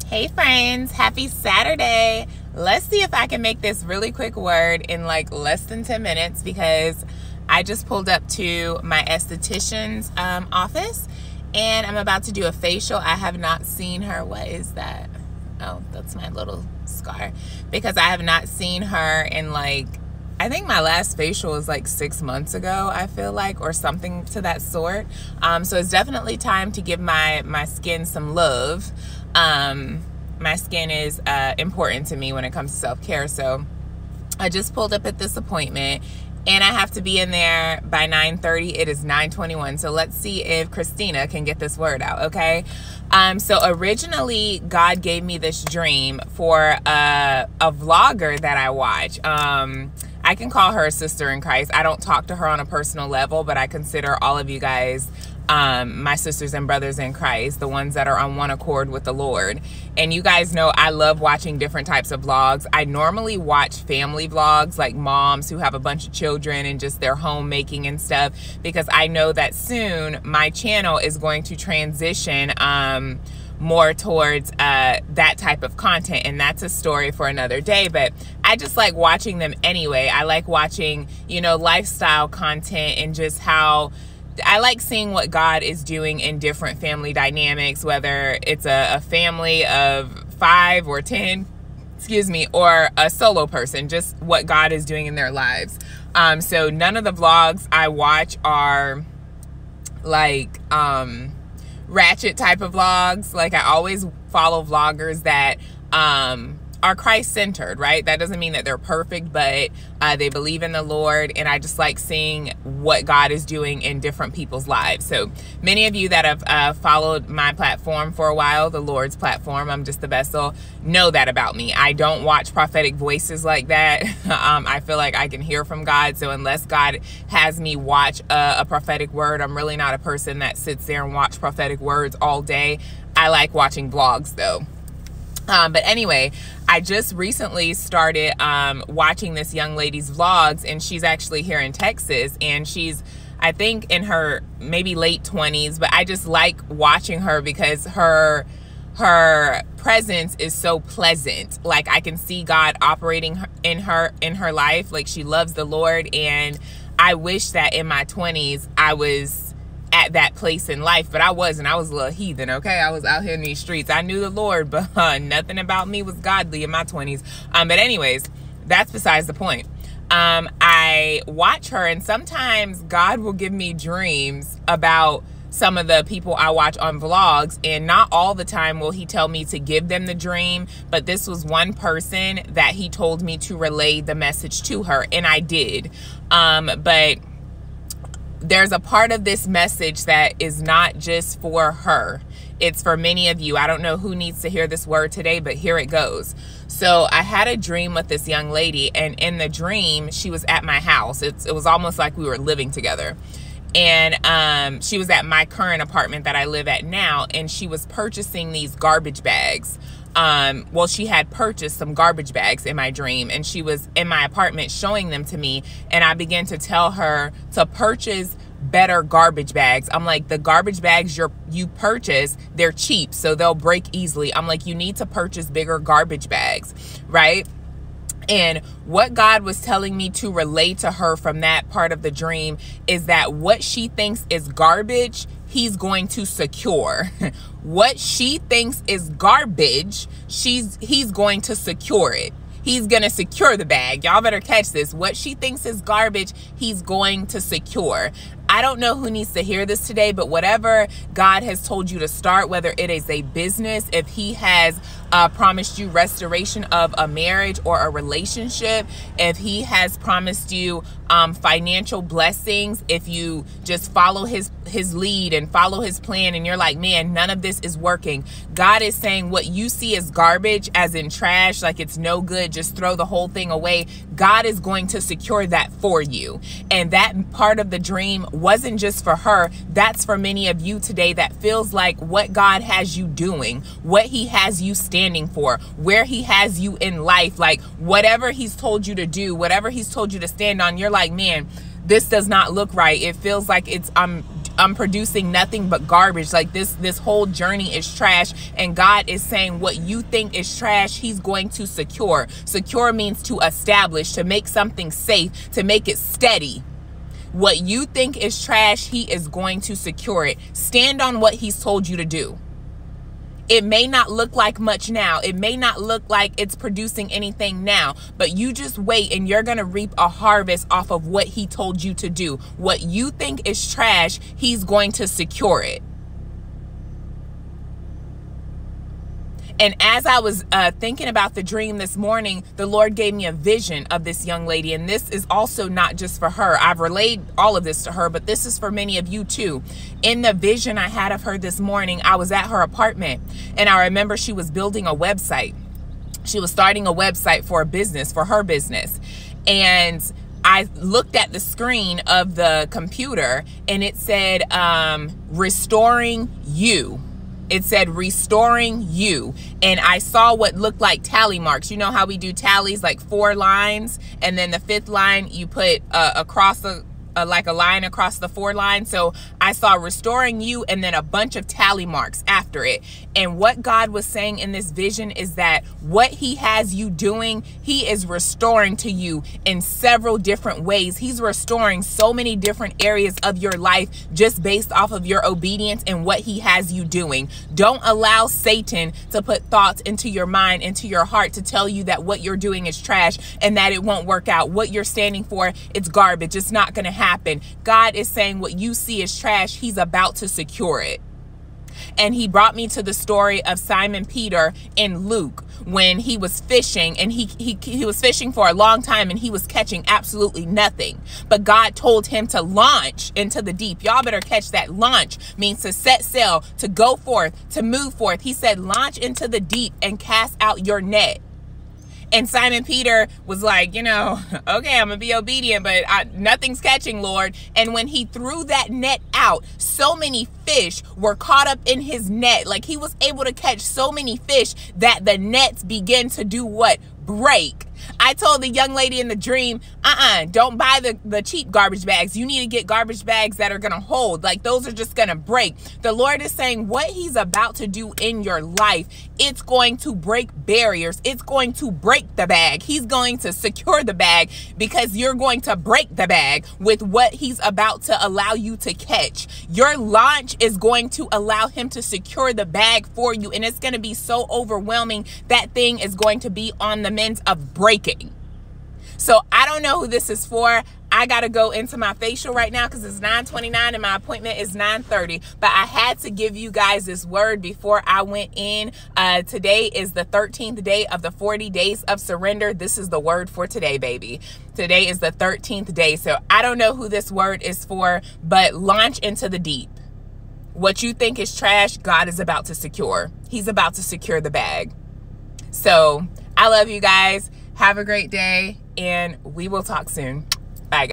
Hey friends, happy Saturday. Let's see if I can make this really quick word in like less than 10 minutes because I just pulled up to my esthetician's office and I'm about to do a facial. I have not seen her. What is that? Oh, that's my little scar. Because I have not seen her in like, I think my last facial was like 6 months ago, I feel like, or something to that sort. So it's definitely time to give my skin some love. My skin is important to me when it comes to self-care. So I just pulled up at this appointment and I have to be in there by 9:30. It is 9:21. So let's see if Christina can get this word out, okay? So originally God gave me this dream for a vlogger that I watch. I can call her a sister in Christ. I don't talk to her on a personal level, but I consider all of you guys my sisters and brothers in Christ, the ones that are on one accord with the Lord. And you guys know I love watching different types of vlogs. I normally watch family vlogs, like moms who have a bunch of children and just their homemaking and stuff, because I know that soon my channel is going to transition more towards that type of content, and that's a story for another day. But I just like watching them anyway. I like watching, you know, lifestyle content and just how I like seeing what God is doing in different family dynamics, whether it's a family of 5 or 10, excuse me, or a solo person, just what God is doing in their lives. So none of the vlogs I watch are like ratchet type of vlogs. Like I always follow vloggers that are Christ-centered, right? That doesn't mean that they're perfect, but they believe in the Lord, and I just like seeing what God is doing in different people's lives. So many of you that have followed my platform for a while, the Lord's platform, I'm just the vessel, know that about me. I don't watch prophetic voices like that. I feel like I can hear from God, so unless God has me watch a prophetic word, I'm really not a person that sits there and watch prophetic words all day. I like watching vlogs though. But anyway, I just recently started watching this young lady's vlogs, and she's actually here in Texas, and she's, I think, in her maybe late 20s, but I just like watching her because her presence is so pleasant. Like I can see God operating in her life. Like she loves the Lord, and I wish that in my 20s I was at that place in life, but I wasn't. I was a little heathen, okay? I was out here in these streets. I knew the Lord, but nothing about me was godly in my 20s. But anyways, that's besides the point. I watch her, and sometimes God will give me dreams about some of the people I watch on vlogs, and not all the time will he tell me to give them the dream, but this was one person that he told me to relay the message to her, and I did. But there's a part of this message that is not just for her. It's for many of you. I don't know who needs to hear this word today, but here it goes. So I had a dream with this young lady, and in the dream, she was at my house. It was almost like we were living together. And she was at my current apartment that I live at now, and she was purchasing these garbage bags. Well, she had purchased some garbage bags in my dream, and she was in my apartment showing them to me, and I began to tell her to purchase better garbage bags. I'm like, the garbage bags you purchase, they're cheap, so they'll break easily. I'm like, you need to purchase bigger garbage bags, right? And what God was telling me to relay to her from that part of the dream is that what she thinks is garbage, he's going to secure. What she thinks is garbage, he's going to secure it. He's going to secure the bag. Y'all better catch this. What she thinks is garbage, he's going to secure. I don't know who needs to hear this today, but whatever God has told you to start, whether it is a business, if he has promised you restoration of a marriage or a relationship, if he has promised you financial blessings, if you just follow his lead and follow his plan and you're like, man, none of this is working. God is saying what you see as garbage, as in trash, like it's no good, just throw the whole thing away. God is going to secure that for you. And that part of the dream wasn't just for her. That's for many of you today that feels like what God has you doing, what he has you standing for, where he has you in life, like whatever he's told you to do, whatever he's told you to stand on, you're like, man, this does not look right. It feels like I'm producing nothing but garbage. Like this whole journey is trash, and God is saying what you think is trash, he's going to secure. Secure means to establish, to make something safe, to make it steady. What you think is trash, he is going to secure it. Stand on what he's told you to do. It may not look like much now. It may not look like it's producing anything now, but you just wait and you're going to reap a harvest off of what he told you to do. What you think is trash, he's going to secure it. And as I was thinking about the dream this morning, the Lord gave me a vision of this young lady. And this is also not just for her. I've relayed all of this to her, but this is for many of you too. In the vision I had of her this morning, I was at her apartment, and I remember she was building a website. She was starting a website for a business, for her business. And I looked at the screen of the computer, and it said, restoring you. It said restoring you. And I saw what looked like tally marks. You know how we do tallies, like 4 lines, and then the 5th line you put across the like a line across the 4 lines. So I saw restoring you and then a bunch of tally marks after it. And what God was saying in this vision is that what he has you doing, he is restoring to you in several different ways. He's restoring so many different areas of your life just based off of your obedience and what he has you doing. Don't allow Satan to put thoughts into your mind, into your heart, to tell you that what you're doing is trash and that it won't work out. What you're standing for, it's garbage. It's not going to happen. God is saying what you see is trash, he's about to secure it. And he brought me to the story of Simon Peter in Luke, when he was fishing, and he was fishing for a long time and he was catching absolutely nothing. But God told him to launch into the deep. Y'all better catch that. Launch means to set sail, to go forth, to move forth. He said, launch into the deep and cast out your net. And Simon Peter was like, okay, I'm going to be obedient, but nothing's catching, Lord. And when he threw that net out, so many fish were caught up in his net. Like, he was able to catch so many fish that the nets began to do what? Break. I told the young lady in the dream, don't buy the cheap garbage bags. You need to get garbage bags that are going to hold. Like, those are just going to break. The Lord is saying what he's about to do in your life, it's going to break barriers. It's going to break the bag. He's going to secure the bag because you're going to break the bag with what he's about to allow you to catch. Your launch is going to allow him to secure the bag for you. And it's going to be so overwhelming. That thing is going to be on the mend of breaking. So I don't know who this is for. I got to go into my facial right now because it's 9:29 and my appointment is 9:30. But I had to give you guys this word before I went in. Today is the 13th day of the 40 days of surrender. This is the word for today, baby. Today is the 13th day. So I don't know who this word is for, but launch into the deep. What you think is trash, God is about to secure. He's about to secure the bag. So I love you guys. Have a great day, and we will talk soon.